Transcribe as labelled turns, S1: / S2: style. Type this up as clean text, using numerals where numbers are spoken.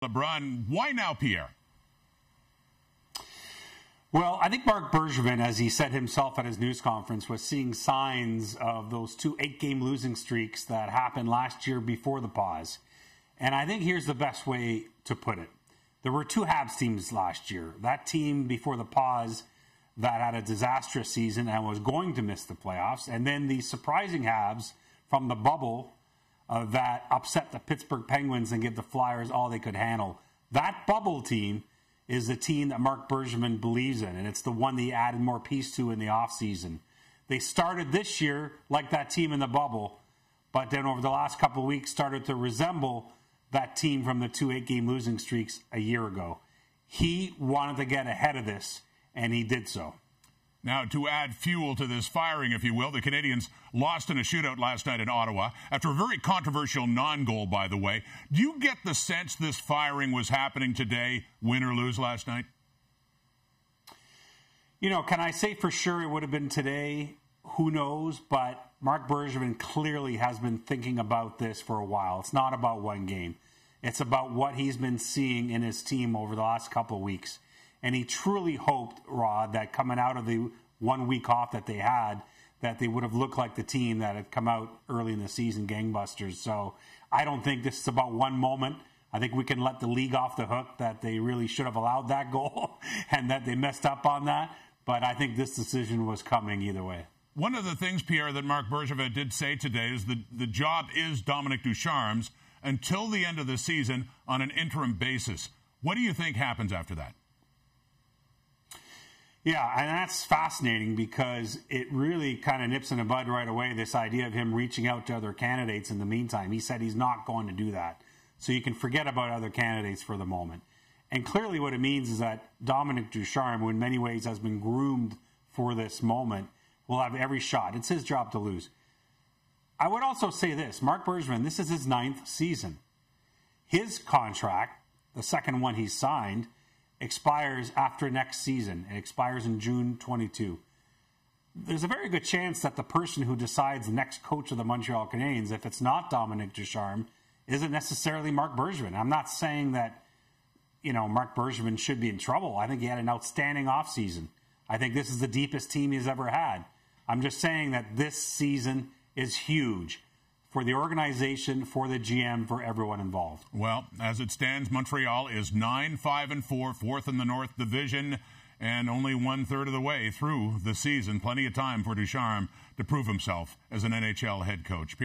S1: LeBrun. Why now, Pierre?
S2: Well, I think Marc Bergevin, as he said himself at his news conference, was seeing signs of those 2 8-game losing streaks that happened last year before the pause. And I think here's the best way to put it. There were 2 Habs teams last year. That team before the pause that had a disastrous season and was going to miss the playoffs. And then the surprising Habs from the bubble that upset the Pittsburgh Penguins and give the Flyers all they could handle. That bubble team is the team that Marc Bergevin believes in, and it's the one that he added more piece to in the offseason. They started this year like that team in the bubble, but then over the last couple of weeks started to resemble that team from the 2 8-game losing streaks a year ago. He wanted to get ahead of this, and he did so.
S1: Now, to add fuel to this firing, if you will, the Canadiens lost in a shootout last night in Ottawa after a very controversial non-goal, by the way. Do you get the sense this firing was happening today, win or lose last night?
S2: You know, can I say for sure it would have been today? Who knows? But Marc Bergevin clearly has been thinking about this for a while. It's not about one game. It's about what he's been seeing in his team over the last couple of weeks. And he truly hoped, Rod, that coming out of the 1 week off that they had, that they would have looked like the team that had come out early in the season, gangbusters. So I don't think this is about one moment. I think we can let the league off the hook that they really should have allowed that goal and that they messed up on that. But I think this decision was coming either way.
S1: One of the things, Pierre, that Marc Bergevin did say today is that the job is Dominic Ducharme's until the end of the season on an interim basis. What do you think happens after that?
S2: Yeah, and that's fascinating because it really kind of nips in the bud right away, this idea of him reaching out to other candidates in the meantime. He said he's not going to do that. So you can forget about other candidates for the moment. And clearly what it means is that Dominic Ducharme, who in many ways has been groomed for this moment, will have every shot. It's his job to lose. I would also say this, Marc Bergevin, this is his 9th season. His contract, the second one he signed, expires after next season. It expires in June 22. There's a very good chance that the person who decides the next coach of the Montreal Canadiens, if it's not Dominic Ducharme, isn't necessarily Marc Bergevin. I'm not saying that, Marc Bergevin should be in trouble. I think he had an outstanding offseason. I think this is the deepest team he's ever had. I'm just saying that this season is huge for the organization, for the GM, for everyone involved.
S1: Well, as it stands, Montreal is 9-5-4, fourth in the North Division, and only 1/3 of the way through the season. Plenty of time for Ducharme to prove himself as an NHL head coach.